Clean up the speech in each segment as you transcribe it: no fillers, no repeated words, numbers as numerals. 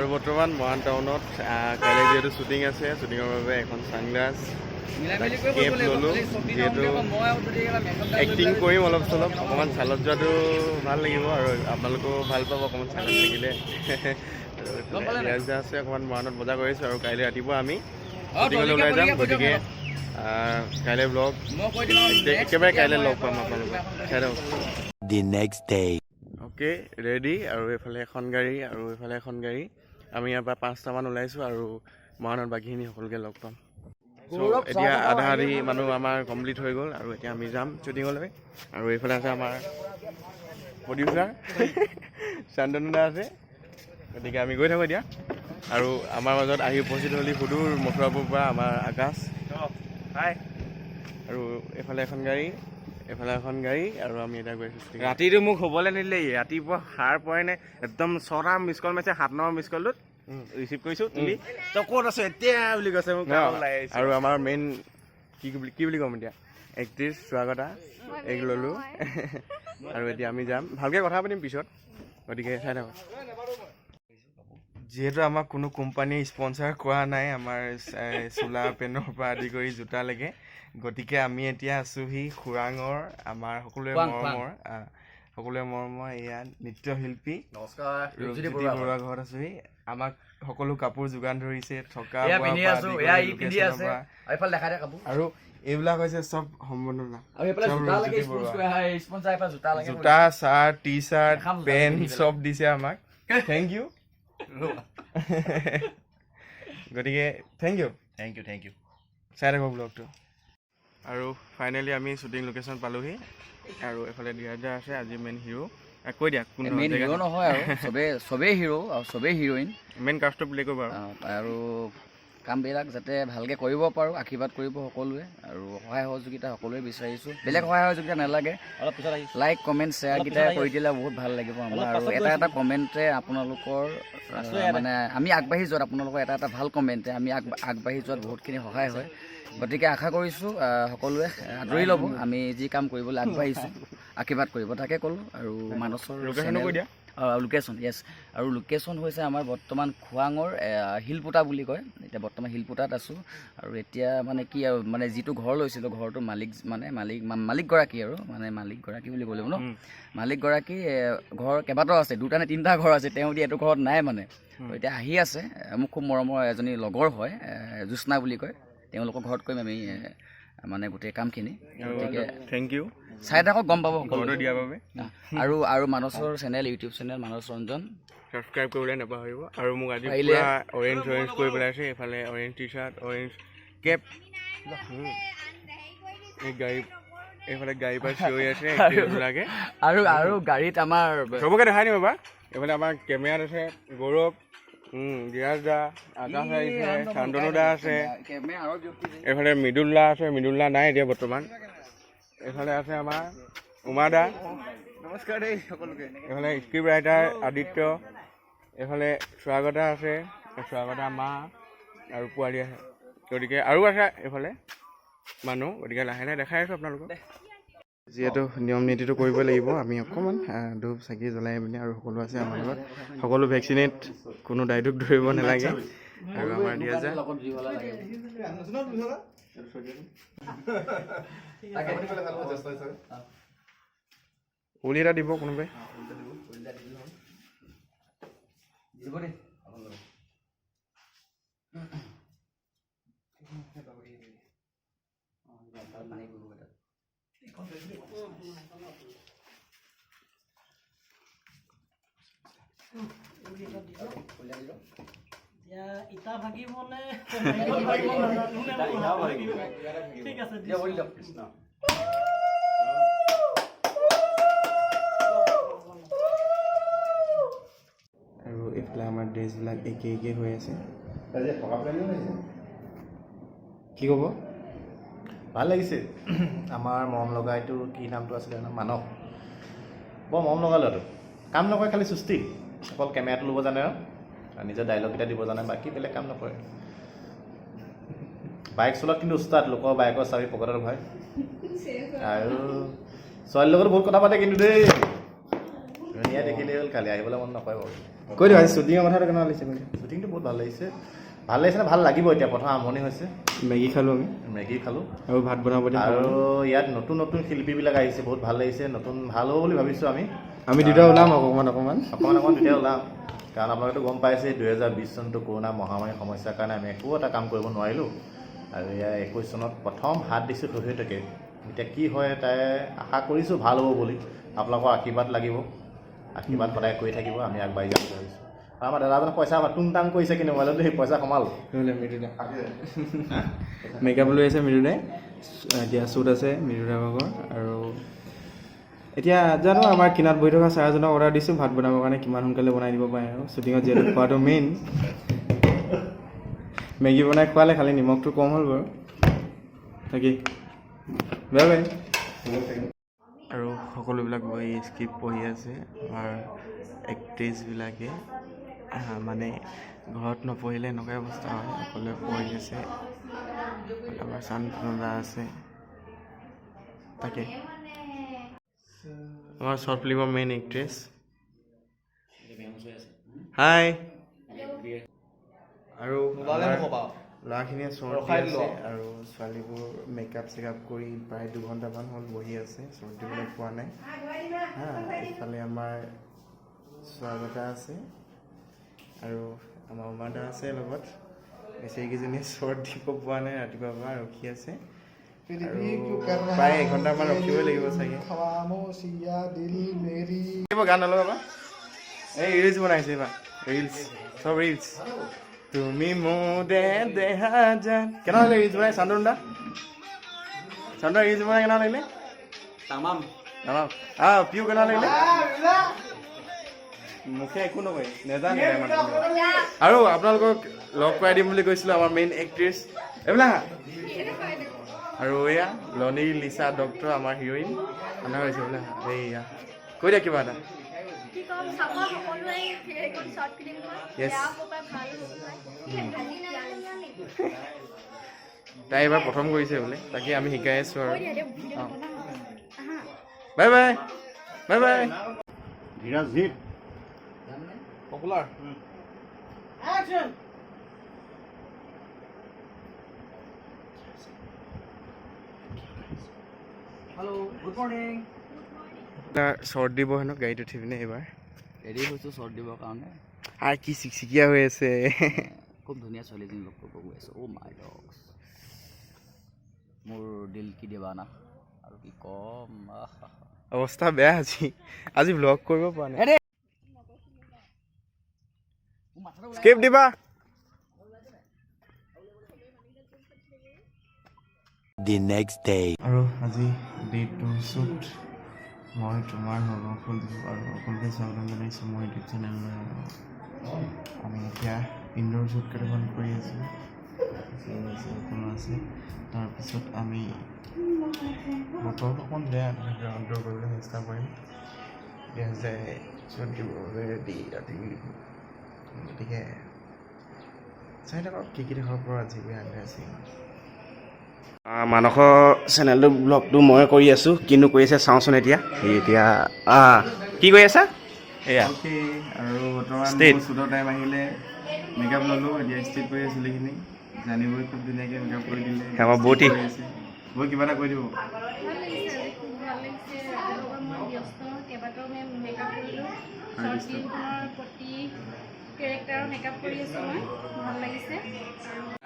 আৰু বৰ্তমান মহান টাউনত কাইলৈ যিহেতু শ্বুটিং আছে, শ্বুটিঙৰ বাবে এখন ছানগ্লাছ কেপ ল'লোঁ। যিহেতু এক্টিং কৰিম অলপ চলপ, অকণমান চালত যোৱাটো ভাল লাগিব আৰু আপোনালোকেও ভাল পাব অকণমান চালত থাকিলে। ৰিয়াজ আছে অকণমান মহানত বজাৰ কৰিছোঁ আৰু কাইলৈ ৰাতিপুৱা আমি শ্বুটিঙলৈ ওলাই যাম। গতিকে কাইলৈ ব্লগ একেবাৰে কাইলৈ লগ পাম আপোনালোকক। The next day. Okay ready, আৰু এইফালে এখন গাড়ী আৰু এইফালে এখন গাড়ী। আমি ইয়াৰ পৰা 5টামান ওলাইছোঁ আৰু মহানত বাকীখিনি সকলোকে লগ পাম। চ' এতিয়া আধা আধি মানুহ আমাৰ কমপ্লিট হৈ গ'ল আৰু এতিয়া আমি যাম শ্বুটিঙলৈ। আৰু এইফালে আছে আমাৰ প্ৰডিউচাৰ শান্তনু দা আছে। গতিকে আমি গৈ থাকোঁ এতিয়া। আৰু আমাৰ মাজত আহি উপস্থিত হ'লি সুদূৰ মথুৰাপুৰৰ পৰা আমাৰ আকাশ। হাই। আৰু এইফালে এখন গাড়ী, এইফালে এখন গাড়ী, আৰু আমি এতিয়া গৈ আছোঁ। ৰাতিটো মোক শুবলৈ নিদিলে, ৰাতিপুৱা সাৰ পৰে নে একদম 6টা মিছ কল মাৰিছে, 7 নম্বৰ মিছ কলটোত ৰিচিভ কৰিছোঁ। তুলি তই ক'ত আছ এতিয়া বুলি কৈছে মোক। আৰু আমাৰ মেইন কি বুলি ক'ম এতিয়া, এক্ট্ৰেছ স্বাগতা এগ ল'লোঁ। আৰু এতিয়া আমি যাম, ভালকৈ কথা পাতিম পিছত। গতিকে চাই থাকক। যিহেতু আমাক কোনো কোম্পানীয়ে স্পনচাৰ কৰা নাই আমাৰ চোলা পেনৰ পৰা আদি কৰি জোতালৈকে, গতিকে আমি এতিয়া আছোঁহি খুৰাঙৰ আমাৰ সকলোৱে মৰমৰ এয়া নৃত্যশিল্পী ৰূপজ্যোতি বৰুৱা ঘৰত আছোঁহি। আমাক সকলো কাপোৰ যোগান ধৰিছে, থকা আৰু এইবিলাক হৈছে চব সম্বৰ্ধনা। জোতা, চাৰ্ট, টি চাৰ্ট, পেণ্ট চব দিছে আমাক। Thank you. গতিকে থেংক ইউ। চাই থাকক ব্লগটো। আৰু ফাইনেলি আমি শ্বুটিং লোকেশ্যন পালোহি। আৰু এইফালে ডিৰাজা আছে আজি মেইন হিৰো। কৈ দিয়া কোন মেইন হিৰো নহয় আৰু চবেই হিৰো আৰু চবেই হিৰইন। মেইন কাষ্টটো প্লে' কৰিব আৰু কামবিলাক যাতে ভালকৈ কৰিব পাৰোঁ, আশীৰ্বাদ কৰিব সকলোৱে। আৰু সহায় সহযোগিতা সকলোৱে বিচাৰিছোঁ, বেলেগ সহায় সহযোগিতা নালাগে। লাইক কমেণ্ট শ্বেয়াৰকেইটা কৰি দিলে বহুত ভাল লাগিব আমাৰ। আৰু এটা কমেণ্টে আপোনালোকৰ মানে আমি আগবাঢ়ি যোৱাত, আপোনালোকৰ এটা ভাল কমেণ্টে আমি আগবাঢ়ি যোৱাত বহুতখিনি সহায় হয়। গতিকে আশা কৰিছোঁ সকলোৱে আদৰি ল'ব। আমি যি কাম কৰিবলৈ আগবাঢ়িছোঁ আশীৰ্বাদ কৰিব, তাকে ক'লোঁ। আৰু মানসৰ লোকেশ্যন আৰু লোকেশ্যন হৈছে আমাৰ বৰ্তমান খোৱাঙৰ শিলপুটা বুলি কয়। এতিয়া বৰ্তমান শিলপুটাত আছোঁ। আৰু এতিয়া মানে কি আৰু মানে যিটো ঘৰ লৈছিলোঁ, ঘৰটো মালিকগৰাকী আৰু মালিকগৰাকী বুলি ক'লেও ন, মালিকগৰাকী ঘৰ কেইবাটাও আছে, 2টা নে 3টা ঘৰ আছে। তেওঁ এতিয়া এইটো ঘৰত নাই মানে। এতিয়া আহি আছে, মোক খুব মৰমৰ এজনী লগৰ হয়, জ্যোৎস্না বুলি কয়। তেওঁলোকৰ ঘৰত কৰিম আমি মানে গোটেই কামখিনি। গতিকে থেংক ইউ। চাই থাকক, গম পাব ঘৰটো দিয়াৰ বাবে। আৰু মানসৰ চেনেল, ইউটিউব চেনেল মানস ৰঞ্জন, ছাবস্ক্ৰাইব কৰিবলৈ নাপাহৰিব। আৰু মোক আজি পুৰা অৰেঞ্জ কৰি পেলাইছে। এইফালে orange T shirt, orange cap. এই গাড়ী এইফালে গাড়ী পৰা চিঞৰি আছে আৰু গাড়ীত আমাৰ চবকে দেখাই দিম এবাৰ। এইফালে আমাৰ কেমেৰাত আছে গৌৰৱ, ডিৰাজ দা, আকাশ আহিছে, শান্তনু দা আছে। এইফালে মৃদুল্লা আছে, মৃদুল্লা নাই এতিয়া বৰ্তমান। এইফালে আছে আমাৰ উমা দা, নমস্কাৰ দেই সকলোকে। এইফালে স্ক্ৰিপ্ট ৰাইটাৰ আদিত্য, এইফালে স্বাগতা আছে, স্বাগতা মা আৰু পোৱালি আছে। গতিকে আৰু আছে এইফালে মানুহ। গতিকে লাহে লাহে দেখাই আছোঁ আপোনালোকক। যিহেতু নিয়ম নীতিটো কৰিব লাগিব, আমি অকণমান ধূপ চাকি জ্বলাই পিনে, আৰু সকলো আছে আমাৰ লগত, সকলো ভেকচিনেট, কোনো দায়িত্ব ধৰিব নালাগে। আৰু আমাৰ দিয়া যায় উলি এটা দিব কোনোবাই। ইটা ভাগিব নে ঠিক আছে। আৰু এইফালে আমাৰ ড্ৰেছবিলাক একে হৈ আছে। কি ক'ব? ভাল লাগিছে। আমাৰ মৰম লগা এইটো কি নামটো আছিলে মানস, বৰ মৰম লগা ল'ৰাটো। কাম নকৰে, খালি চুস্তি, অকল কেমেৰাটো ল'ব জানে আৰু নিজৰ ডাইলগকেইটা দিব জানে, বাকী বেলেগ কাম নকৰে। বাইক চলোৱাত কিন্তু উস্তাদ, লোকৰ বাইকৰ চাবি পকেটত ভৰাই। আৰু ছোৱালীৰ লগতো বহুত কথা পাতে কিন্তু দেই, ধুনীয়া আমিয়ে দেখিলে হ'ল কালি আহিবলৈ মন নকৰে বাৰু কৈ দিওঁ আজি শ্বুটিঙৰ কথাটো কেনেকুৱা লাগিছে কৈ দিওঁ শ্বুটিংটো বহুত ভাল লাগিছে নে ভাল লাগিব এতিয়া প্ৰথম আৰম্ভণি হৈছে মেগী খালোঁ আমি মেগী খালোঁ আৰু ভাত বনাব দিম আৰু ইয়াত নতুন নতুন শিল্পীবিলাক আহিছে বহুত ভাল লাগিছে নতুন ভাল হ'ব বুলি ভাবিছোঁ আমি দুটা ওলাম অকণমান তেতিয়া ওলাম কাৰণ আপোনালোকেতো গম পাইছে 2020 চনটো কৰোণা মহামাৰীৰ সমস্যাৰ কাৰণে আমি একো এটা কাম কৰিব নোৱাৰিলোঁ আৰু ইয়াৰ 21 চনত প্ৰথম হাত দিছোঁ সহিয়তাকে এতিয়া কি হয় তাই আশা কৰিছোঁ ভাল হ'ব বুলি আপোনালোকৰ আশীৰ্বাদ লাগিব আশীৰ্বাদ সদায় কৰি থাকিব আমি আগবাঢ়ি যাম বুলি ভাবিছোঁ আৰু আমাৰ দাদাজনে পইচা টুং টাং কৰিছে কিন্তু মোবাইলত সেই পইচা কমাল মেকআপ লৈ আছে মৃদুদাই এতিয়া শ্বুট আছে মৃদুদাৰ ভাগৰ আৰু এতিয়া জানো আমাৰ কিনাত বহি থকা ছাৰজনক অৰ্ডাৰ দিছোঁ ভাত বনাবৰ কাৰণে কিমান সোনকালে বনাই দিব পাৰে আৰু শ্বুটিঙত যিহেতু খোৱাটো মেইন মেগী বনাই খোৱালে খালি নিমখটো কম হ'ল বাৰু তাকেই বাই বাই আৰু সকলোবিলাক বহি স্ক্ৰিপ্ট পঢ়ি আছে আমাৰ এক্ট্ৰেছবিলাকে মানে ঘৰত নপঢ়িলে এনেকুৱাই অৱস্থা হয় সকলোৱে পঢ়ি আছে আমাৰ শান্তনুদা আছে তাকে আমাৰ শ্বৰ্ট ফিল্মৰ মেইন এক্ট্ৰেছ হাই আৰু ল'ৰাখিনিয়ে শ্বৰ্ট দি আছে আৰু ছোৱালীবোৰ মেকআপ চেকআপ কৰি প্ৰায় 2 ঘণ্টামান হ'ল বহি আছে শ্বৰ্ট দিবলৈ পোৱা নাই ইফালে আমাৰ স্বাগতা আছে আৰু আমাৰ উমাদা আছে লগত সেইকেইজনীয়ে শ্বৰ্ট দিব পোৱা নাই ৰাতিপুৱাৰ পৰা ৰখি আছে প্ৰায় 1 ঘণ্টামান ৰখিবই লাগিব চাগে গান নলগাবা এই ৰিলছ বনাইছে এইবাৰ ৰিলছ চব ৰিলছ তুমি মোদে দেহা যান কেনে লাগিলে ৰিলছ বনাই চান্দা ৰিলছ বনাই কেনে লাগিলে তামাম পিউ কেনে লাগিলে মুখে একো নকয় নেজানে আৰু আপোনালোকক লগ কৰাই দিম বুলি কৈছিলোঁ আমাৰ মেইন এক্ট্ৰেছ এইবিলাক আৰু এয়া লনী লিচা ডক্টৰ আমাৰ হিৰইন আনা হৈছে বোলে এইয়া কৈ দিয়া কিবা এটা তাই এইবাৰ প্ৰথম কৰিছে বোলে তাকে আমি শিকাই আছোঁ আৰু bye bye bye bye Dhiraj জিত popular hello' good morning short দিব হেনো গাড়ীত উঠি পিনে এইবাৰ ৰেডি হৈছোঁ শ্বৰ্ট দিবৰ কাৰণে আৰু কি চিকচিকীয়া হৈ আছে খুব ধুনীয়া ছোৱালীজনী লগ কৰিব গৈ আছোঁ অ' মাই ডগছ মোৰ দিল কি দিৱানা আৰু কি ক'ম অৱস্থা বেয়া আজি ভ্লগ কৰিব পৰা নাই স্কিপ দিবা The next day. আৰু আজি ডে 2 শ্বুট মই তোমাৰ অকল আৰু অকলকৈ স্বাগতম জনাইছোঁ মোৰ ইউটিউব চেনেললৈ আমি এতিয়া ইনড'ৰ শ্বুট কেইটামান কৰি আছোঁ সকলো আছে তাৰপিছত আমি বতৰটো অকণ বেয়া আউটড'ৰ কৰিবলৈ চেষ্টা কৰিম এতিয়া যে শ্বুট দিবৰ বাবে ৰেডি ৰাতি গতিকে চাই থাকক কি দেখাব পৰা আজি আছে মানসৰ চেনেলটো ব্লগটো মই কৰি আছোঁ কিনো কৰি আছে চাওঁচোন এতিয়া কি কৰি আছা এয়া আৰু বৰ্তমান শ্বুটৰ টাইম আহিলে মেকআপ ল'লোঁ এতিয়া ষ্টেট কৰি আছোঁ চুলিখিনি জানিবই খুব ধুনীয়াকৈ মেকআপ কৰি দিলে আমাৰ বৌতি বৌ কিবা এটা কৰি দিব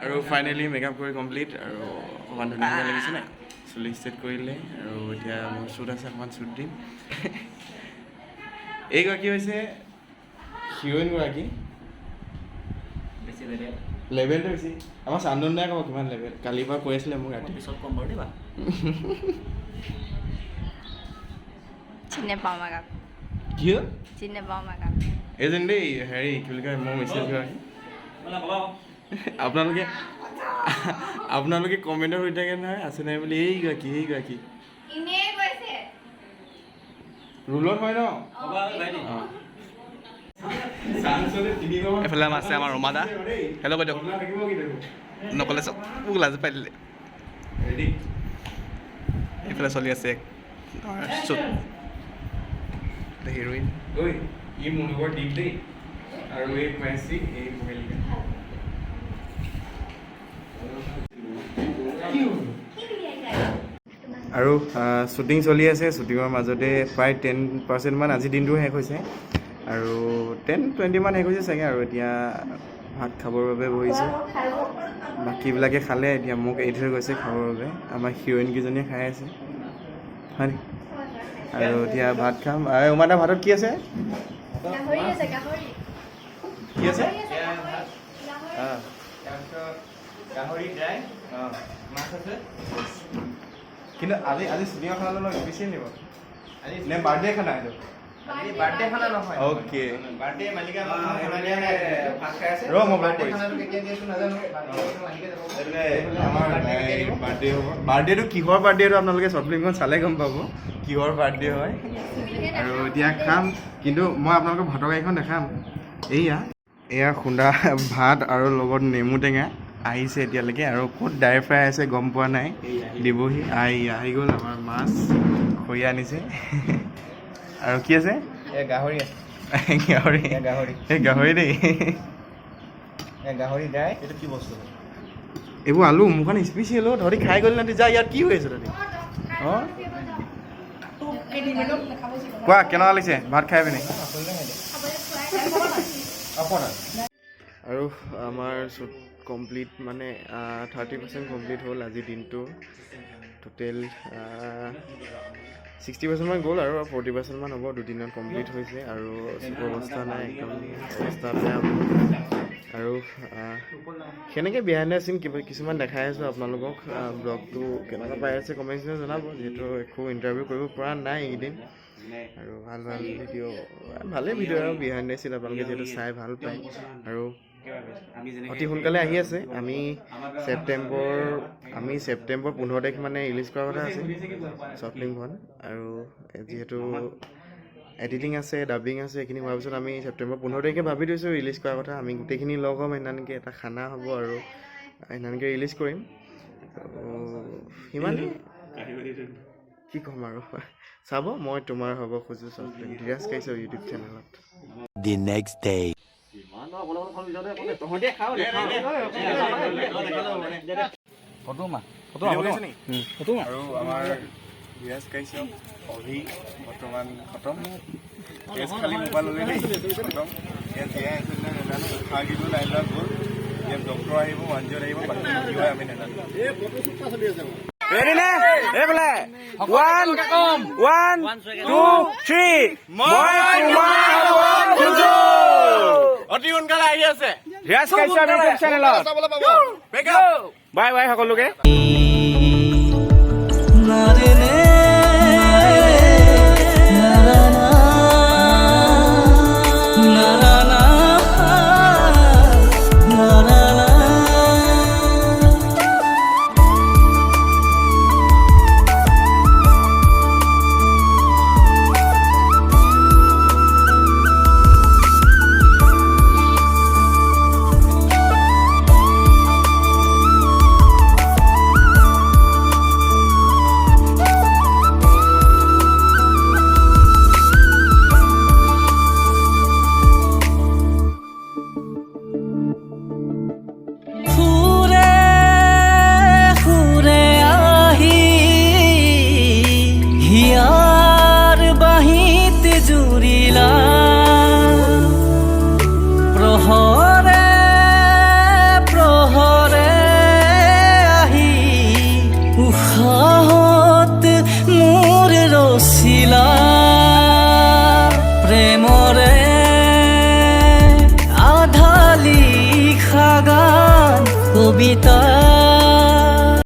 আৰু ফাইনেলি মেকআপ কৰি কমপ্লিট আৰু অকণমান ধুনীয়াকৈ লাগিছে নাই চুলি ষ্টেট কৰিলে আৰু এতিয়া মোৰ শ্বুট আছে অকণমান শ্বুট দিম এইগৰাকী হৈছে হিৰইনগৰাকী লেভেলটো বেছি আমাৰ চান্দন দাই ক'ব কিমান লেভেল কালিৰ পৰা কৈ আছিলে মোক ৰাতি পিছত কম বাৰু দিবা চিনি পাওঁ মেকআপ কি হ'ল চিনি পাওঁ মেকআপ এইজন দেই হেৰি কি বুলি কয় মোৰ মিছেছগৰাকী আপোনালোকে কমেণ্টত হৈ থাকে নহয় আছে নাই বুলি এইগৰাকী ৰুলত হয় ন এফালে আছে আমাৰ ৰমাদা হেল্ল' বাইদেউ নক'লে চব মোক লাজ পাই দিলে এইফালে চলি আছে শ্বুট দ্য হিৰোইন। ঐ ই মোৰ লগৰ দীপ দেই আৰু এই মেচি এই মহিলিকা। আৰু শ্বুটিং চলি আছে, শ্বুটিঙৰ মাজতে প্ৰায় 10% মান আজিৰ দিনটো শেষ হৈছে আৰু 10-20 মান শেষ হৈছে চাগে। আৰু এতিয়া ভাত খাবৰ বাবে বহিছোঁ, বাকীবিলাকে খালে, এতিয়া মোক এৰি থৈ গৈছে খাবৰ বাবে। আমাৰ হিৰ'ইন কেইজনীয়ে খাই আছে হয় নি? আৰু এতিয়া ভাত খাম। উমাদা ভাতত কি আছে? কি আছে? গাহৰি ড্ৰাই, মাছ আছে। কিন্তু আজি শ্বুটিঙৰ খানাটো অলপ স্পেচিয়েল নিব নে বাৰ্থডে খানা এইটো? বাৰ্থডে খানা নহয়। অ'কে, বাৰ্থডে মালিকা ৰ মই ব্লগ কৰিছোঁ। আমাৰ বাৰ্থডে হ'ব। বাৰ্থডেটো কিহৰ বাৰ্থডে এইটো আপোনালোকে শ্বৰ্ট ফিল্মখন চালে গম পাব কিহৰ বাৰ্থডে হয়। আৰু এতিয়া খাম, কিন্তু মই আপোনালোকক ভাতৰ গাড়ীখন দেখাম। এয়া খুন্দা ভাত আৰু লগত নেমু টেঙা আহিছে এতিয়ালৈকে, আৰু ক'ত ড্ৰাই ফ্ৰাই আছে গম পোৱা নাই, দিবহি। আহি গ'ল আমাৰ মাছ খৰিয়া আনিছে। আৰু কি আছে? গাহৰি আছে। গাহৰি এই গাহৰি দেই, গাহৰি ড্ৰাই। এইটো কি বস্তু? এইবোৰ আলু মোৰ কাৰণে স্পেচিয়েল। তহঁতি খাই গ'লি না? যা, ইয়াত কি হৈ আছে তহঁতি? অঁ কোৱা কেনেকুৱা লাগিছে ভাত খাই পিনে? আৰু আমাৰ শ্বুট কমপ্লিট মানে 30% কমপ্লিট হ'ল আজিৰ দিনটো। টোটেল 60% মান গ'ল আৰু 40% মান হ'ব। দুদিনত কমপ্লিট হৈছে আৰু চকুৰ অৱস্থা নাই, একদম অৱস্থা বেয়া। আৰু সেনেকৈ বিহাইণ্ড দ্য চিন কিছুমান দেখাই আছোঁ আপোনালোকক। ব্লগটো কেনেকুৱা পাই আছে কমেণ্ট ছেকশ্যনত জনাব, যিহেতু একো ইণ্টাৰভিউ কৰিব পৰা নাই এইকেইদিন। আৰু ভাল ভিডিঅ', ভালেই ভিডিঅ' আৰু বিহাইণ্ড দ্য চিন আপোনালোকে যিহেতু চাই ভাল পায়। আৰু অতি সোনকালে আহি আছে। আমি ছেপ্টেম্বৰ 15 তাৰিখ মানে ৰিলিজ কৰাৰ কথা আছে শ্বৰ্ট ফিল্মখন। আৰু যিহেতু এডিটিং আছে, ডাবিং আছে, এইখিনি হোৱাৰ পিছত আমি ছেপ্টেম্বৰ 15 তাৰিখে ভাবি থৈছোঁ ৰিলিজ কৰাৰ কথা। আমি গোটেইখিনি লগ হ'ম, সেইদিনাখনকৈ এটা খানা হ'ব আৰু সেইদিনাখনকৈ ৰিলিজ কৰিম। সিমানেই, কি ক'ম আৰু। চাব মই তোমাৰ হ'ব খোজোঁ short film Dhiraj Kashyap YouTube চেনেলত। The next day. আৰু আমাৰ ধীৰাজ কাশ্যপ অভি বৰ্তমান খতম। কেছ খালি মোবাইল ল'লে দেই, খতম। এতিয়া জীয়াই আছে নে নাজানো, উশাহ দিব লাইন লোৱা গ'ল। এতিয়া ডক্টৰ আহিব, 108 আহিব, বাকী কি হয় আমি নাজানো। ৰেডি নে? এইফালে 1 2 3 মই তোমাৰ হ'ব খোজোঁ। অতি সোনকালে আহি আছে ধীৰাজ কাশ্যপ ইউটিউব চেনেলত। বাই বাই সকলোকে।